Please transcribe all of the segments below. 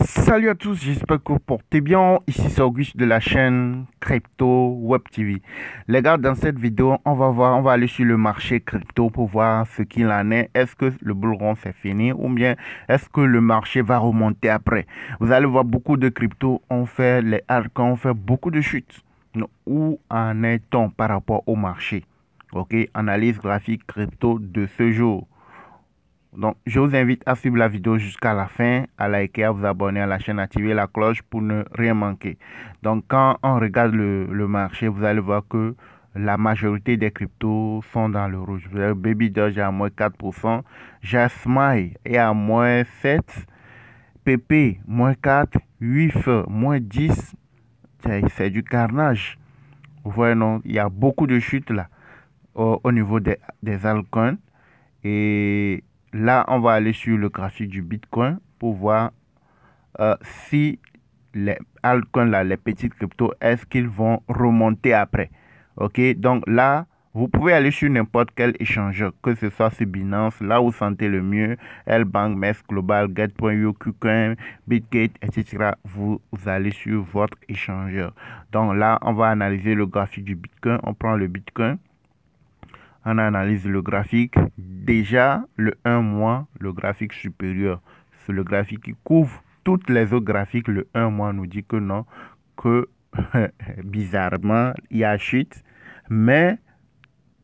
Salut à tous, j'espère que vous portez bien. Ici c'est Auguste de la chaîne Crypto Web TV. Les gars, dans cette vidéo, on va aller sur le marché crypto pour voir ce qu'il en est. Est-ce que le bull run c'est fini ou bien est-ce que le marché va remonter après? Vous allez voir beaucoup de crypto ont fait les altcoins, ont fait beaucoup de chutes. Où en est-on par rapport au marché? Ok, analyse graphique crypto de ce jour. Donc, je vous invite à suivre la vidéo jusqu'à la fin, à liker, à vous abonner à la chaîne, activer la cloche pour ne rien manquer. Donc, quand on regarde le marché, vous allez voir que la majorité des cryptos sont dans le rouge. Vous avez Baby Doge à moins 4%, Jasmine est à moins 7%, PP moins 4%, WIF moins 10%. C'est du carnage. Vous voyez, non, il y a beaucoup de chutes là au niveau des altcoins. Et là, on va aller sur le graphique du Bitcoin pour voir si les altcoins, là, les petites cryptos, est-ce qu'ils vont remonter après. OK, donc là, vous pouvez aller sur n'importe quel échangeur, que ce soit sur Binance, là où vous sentez le mieux, L-Bank, MES Global, Get.io, KuCoin, Bitgate, etc. Vous allez sur votre échangeur. Donc là, on va analyser le graphique du Bitcoin. On prend le Bitcoin. On analyse le graphique. Déjà, le 1 mois, le graphique supérieur, c'est le graphique qui couvre toutes les autres graphiques. Le 1 mois nous dit que non, que bizarrement, il y a chute, mais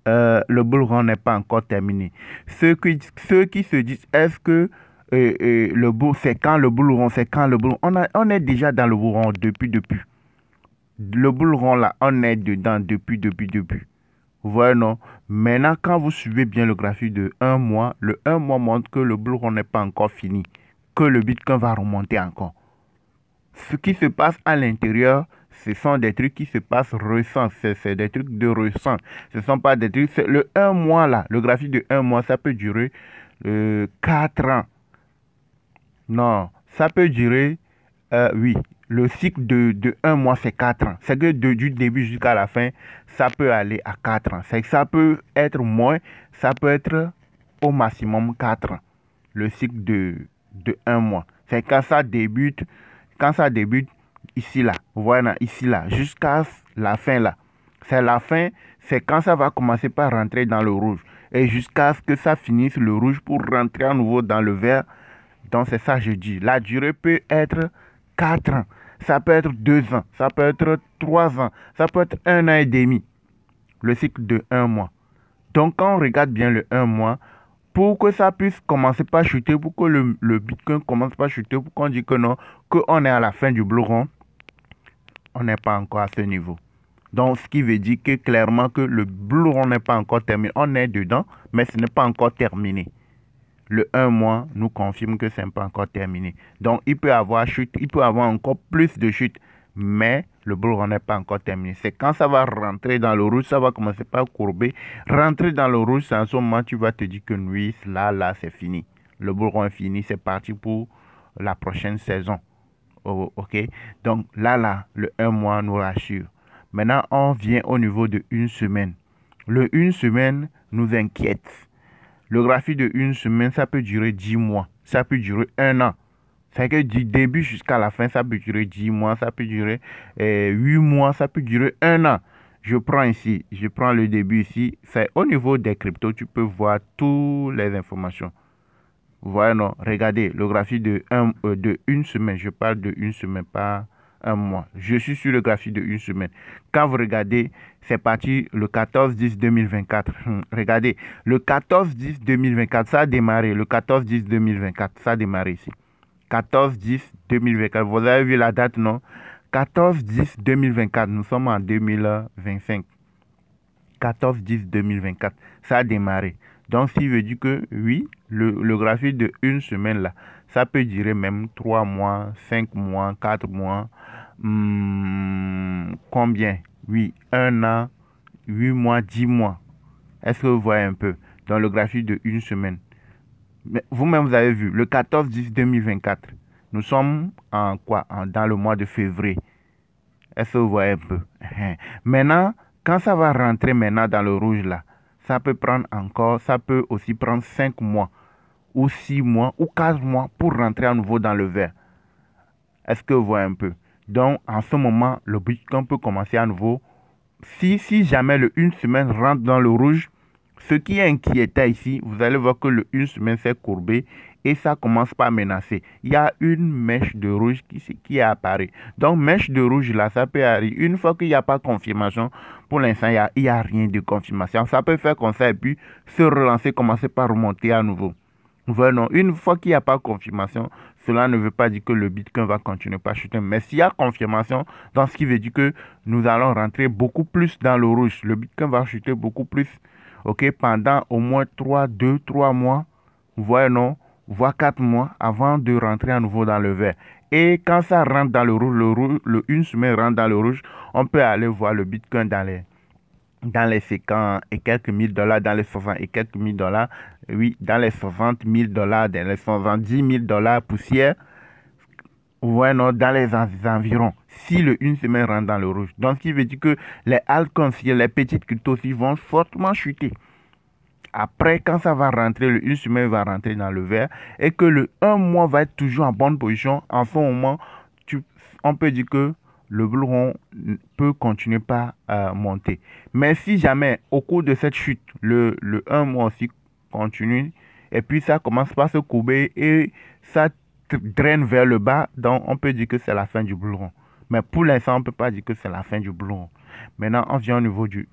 le bull run n'est pas encore terminé. Ceux qui se disent, est-ce que le bull, c'est quand le bull run, c'est quand le bull run, on est déjà dans le bull run depuis. Le bull run là, on est dedans depuis. Vous voyez, non? Maintenant, quand vous suivez bien le graphique de un mois, le un mois montre que le bull run n'est pas encore fini, que le Bitcoin va remonter encore. Ce qui se passe à l'intérieur, ce sont des trucs qui se passent récents, c'est des trucs de récent. Ce ne sont pas des trucs, le un mois là, le graphique de un mois, ça peut durer 4 ans. Non, ça peut durer, oui, le cycle de un mois, c'est 4 ans. C'est que du début jusqu'à la fin, ça peut aller à 4 ans. C'est que ça peut être moins, ça peut être au maximum 4 ans. Le cycle de un mois. C'est quand ça débute, ici là, voilà, ici là, jusqu'à la fin là. C'est la fin, c'est quand ça va commencer par rentrer dans le rouge. Et jusqu'à ce que ça finisse le rouge pour rentrer à nouveau dans le vert. Donc c'est ça que je dis. La durée peut être 4 ans, ça peut être 2 ans, ça peut être 3 ans, ça peut être un an et demi. Le cycle de un mois. Donc quand on regarde bien le un mois, pour que ça puisse commencer par chuter, pour que le Bitcoin commence par chuter, pour qu'on dise que non, qu'on est à la fin du bull run, on n'est pas encore à ce niveau. Donc ce qui veut dire que clairement que le bull run n'est pas encore terminé. On est dedans, mais ce n'est pas encore terminé. Le un mois nous confirme que ce n'est pas encore terminé. Donc, il peut y avoir chute, il peut y avoir encore plus de chute, mais le bull run n'est pas encore terminé. C'est quand ça va rentrer dans le rouge, ça va commencer par courber. Rentrer dans le rouge, c'est en ce moment tu vas te dire que oui, là, c'est fini. Le bull run est fini, c'est parti pour la prochaine saison. Oh, ok? Donc, le un mois nous rassure. Maintenant, on vient au niveau de une semaine. Le une semaine nous inquiète. Le graphique de une semaine, ça peut durer 10 mois. Ça peut durer un an. C'est que du début jusqu'à la fin, ça peut durer 10 mois, ça peut durer 8 mois, ça peut durer un an. Je prends ici, je prends le début ici. C'est au niveau des cryptos, tu peux voir toutes les informations. Vous voyez, non? Regardez, le graphique de une semaine. Je parle de une semaine, pas un mois. Je suis sur le graphique de une semaine. Quand vous regardez, c'est parti le 14-10-2024. Regardez, le 14-10-2024, ça a démarré. Le 14-10-2024, ça a démarré ici. 14-10-2024. Vous avez vu la date, non? 14-10-2024. Nous sommes en 2025. 14-10-2024. Ça a démarré. Donc, ce qui veut dire que oui, le graphique de une semaine là, ça peut durer même 3 mois, 5 mois, 4 mois. Combien? Oui, un an, 8 mois, 10 mois. Est-ce que vous voyez un peu dans le graphique de une semaine? Mais vous-même, vous avez vu, le 14-10-2024. Nous sommes en quoi? Dans le mois de février. Est-ce que vous voyez un peu? Maintenant, quand ça va rentrer maintenant dans le rouge là, ça peut prendre encore, ça peut aussi prendre 5 mois, ou 6 mois, ou 4 mois pour rentrer à nouveau dans le vert. Est-ce que vous voyez un peu? Donc, en ce moment, le Bitcoin peut commencer à nouveau. Si jamais le une semaine rentre dans le rouge, ce qui inquiétait ici, vous allez voir que le une semaine s'est courbé et ça commence pas à menacer. Il y a une mèche de rouge qui est apparue. Donc, mèche de rouge là, ça peut arriver. Une fois qu'il n'y a pas de confirmation, pour l'instant, il y a rien de confirmation. Ça peut faire comme ça et puis se relancer, commencer par remonter à nouveau. Voilà, une fois qu'il n'y a pas de confirmation, cela ne veut pas dire que le Bitcoin va continuer par chuter. Mais s'il y a confirmation, dans ce qui veut dire que nous allons rentrer beaucoup plus dans le rouge. Le Bitcoin va chuter beaucoup plus, ok, pendant au moins 3 mois, voire non, voire 4 mois avant de rentrer à nouveau dans le vert. Et quand ça rentre dans le rouge, le une semaine rentre dans le rouge, on peut aller voir le Bitcoin dans les 50 et quelques mille dollars, dans les 60 et quelques mille dollars, oui, dans les 60 000 dollars, dans les 70 000 dollars poussière, ouais, non, dans les environs, si le une semaine rentre dans le rouge. Donc, ce qui veut dire que les altcoins, les petites cryptos aussi vont fortement chuter. Après, quand ça va rentrer, le une semaine va rentrer dans le vert et que le un mois va être toujours en bonne position, en ce moment, on peut dire que le bull run peut continuer par monter. Mais si jamais, au cours de cette chute, le un mois aussi continue, et puis ça commence par se courber et ça draine vers le bas, donc on peut dire que c'est la fin du bull run. Mais pour l'instant, on ne peut pas dire que c'est la fin du bull run. Maintenant, on vient au niveau du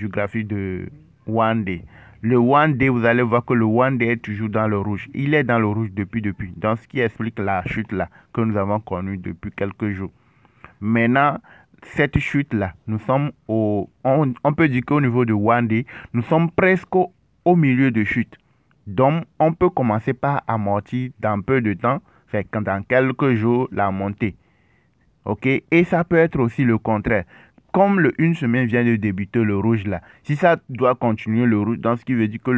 graphique de One Day. Le One Day, vous allez voir que le One Day est toujours dans le rouge. Il est dans le rouge depuis. Donc, ce qui explique la chute là que nous avons connue depuis quelques jours. Maintenant, cette chute-là, nous sommes on peut dire qu'au niveau de One Day, nous sommes presque au milieu de chute. Donc, on peut commencer par amortir dans peu de temps, c'est dans quelques jours, la montée. Ok? Et ça peut être aussi le contraire. Comme le une semaine vient de débuter le rouge là, si ça doit continuer le rouge, donc ce qui veut dire que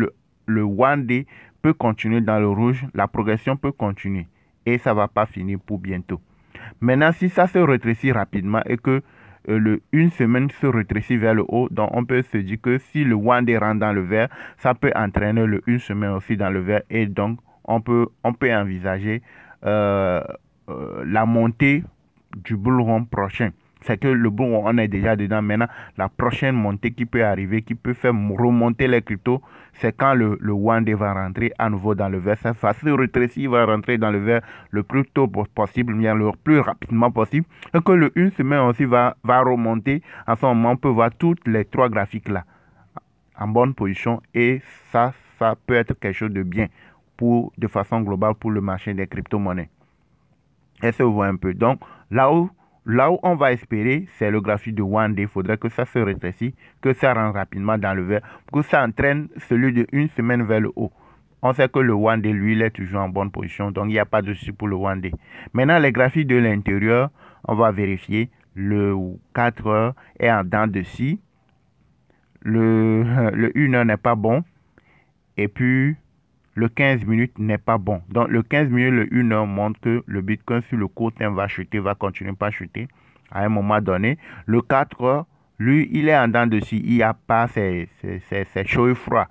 le One Day peut continuer dans le rouge, la progression peut continuer. Et ça ne va pas finir pour bientôt. Maintenant, si ça se rétrécit rapidement et que le une semaine se rétrécit vers le haut, donc on peut se dire que si le One Day rentre dans le vert, ça peut entraîner le une semaine aussi dans le vert et donc on peut envisager la montée du bull run prochain. C'est que le bull run, on est déjà dedans. Maintenant, la prochaine montée qui peut arriver, qui peut faire remonter les cryptos, c'est quand le One Day va rentrer à nouveau dans le vert. Ça va se rétrécir, il va rentrer dans le vert le plus tôt possible, bien le plus rapidement possible. Et que le une semaine aussi va remonter. En ce moment, on peut voir toutes les trois graphiques là en bonne position. Et ça peut être quelque chose de bien de façon globale pour le marché des crypto-monnaies. Est-ce que vous voyez un peu? Donc, là où on va espérer, c'est le graphique de One Day. Il faudrait que ça se rétrécisse, que ça rentre rapidement dans le vert, pour que ça entraîne celui de une semaine vers le haut. On sait que le One Day, lui, il est toujours en bonne position, donc il n'y a pas de souci pour le One Day. Maintenant, les graphiques de l'intérieur, on va vérifier. Le 4 heures est en dents de scie. Le 1 heure n'est pas bon. Et puis, le 15 minutes n'est pas bon. Donc, le 15 minutes, le 1 heure montre que le Bitcoin sur le court terme va chuter, va continuer par chuter à un moment donné. Le 4 heures, lui, il est en dents de scie. Il n'y a pas, c'est chaud et froid.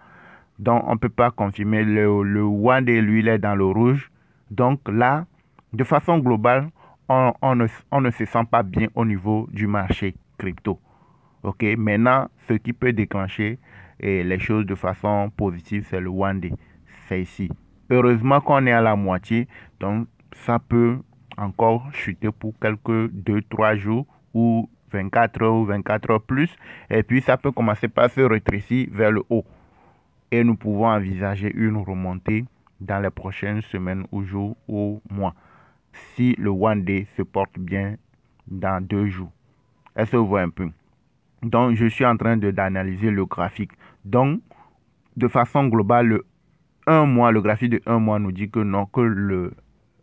Donc, on ne peut pas confirmer. Le One Day, lui, il est dans le rouge. Donc, là, de façon globale, on ne se sent pas bien au niveau du marché crypto. Ok, maintenant, ce qui peut déclencher les choses de façon positive, c'est le One Day. C'est ici. Heureusement qu'on est à la moitié, donc ça peut encore chuter pour quelques 2-3 jours ou 24 heures ou 24 heures plus. Et puis ça peut commencer par se rétrécir vers le haut. Et nous pouvons envisager une remontée dans les prochaines semaines ou jours ou mois. Si le One Day se porte bien dans 2 jours. Est-ce que vous voyez un peu? Donc, je suis en train d'analyser le graphique. Donc, de façon globale, le graphique de 1 mois nous dit que non, que le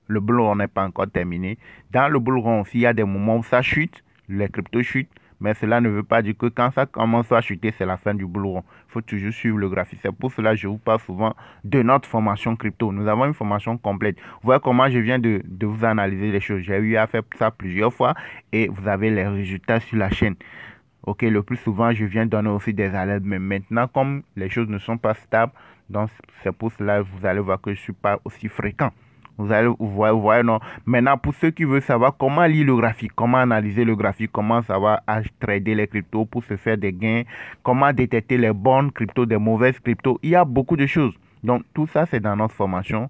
bull run n'est pas encore terminé. Dans le bull run aussi, il y a des moments où ça chute, les cryptos chutent, mais cela ne veut pas dire que quand ça commence à chuter, c'est la fin du bull run. Il faut toujours suivre le graphique. C'est pour cela que je vous parle souvent de notre formation crypto. Nous avons une formation complète. Vous voyez comment je viens de vous analyser les choses. J'ai eu à faire ça plusieurs fois et vous avez les résultats sur la chaîne. Ok, le plus souvent, je viens donner aussi des alertes, mais maintenant, comme les choses ne sont pas stables, donc c'est pour cela que vous allez voir que je ne suis pas aussi fréquent Vous voyez, non. Maintenant, pour ceux qui veulent savoir comment lire le graphique, comment analyser le graphique, comment savoir trader les cryptos pour se faire des gains, comment détecter les bonnes cryptos, des mauvaises cryptos, il y a beaucoup de choses. Donc, tout ça, c'est dans notre formation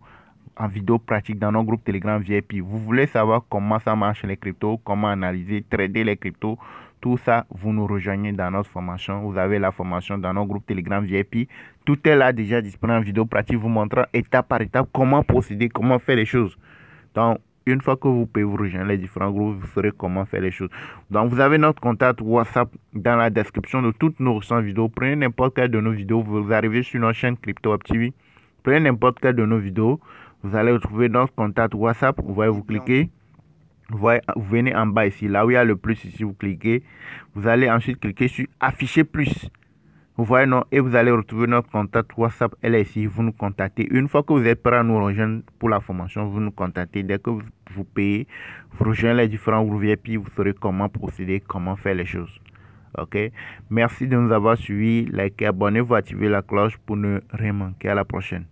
en vidéo pratique dans notre groupe Telegram VIP. Vous voulez savoir comment ça marche les cryptos, comment analyser, trader les cryptos, tout ça, vous nous rejoignez dans notre formation. Vous avez la formation dans notre groupe Telegram VIP. Tout est là déjà disponible en vidéo pratique, vous montrant étape par étape comment procéder, comment faire les choses. Donc, une fois que vous pouvez vous rejoindre les différents groupes, vous saurez comment faire les choses. Donc, vous avez notre contact WhatsApp dans la description de toutes nos récentes vidéos. Prenez n'importe quelle de nos vidéos, vous arrivez sur notre chaîne Crypto Web TV. Prenez n'importe quelle de nos vidéos, vous allez retrouver notre contact WhatsApp. Vous voyez, vous cliquez. Vous venez en bas ici, là où il y a le plus ici, vous cliquez. Vous allez ensuite cliquer sur afficher plus. Vous voyez, non, et vous allez retrouver notre contact WhatsApp. Elle est ici, vous nous contactez. Une fois que vous êtes prêt à nous rejoindre pour la formation, vous nous contactez. Dès que vous payez, vous rejoignez les différents groupes VIP, vous saurez comment procéder, comment faire les choses. Ok, merci de nous avoir suivis. Likez, abonnez-vous, activez la cloche pour ne rien manquer. À la prochaine.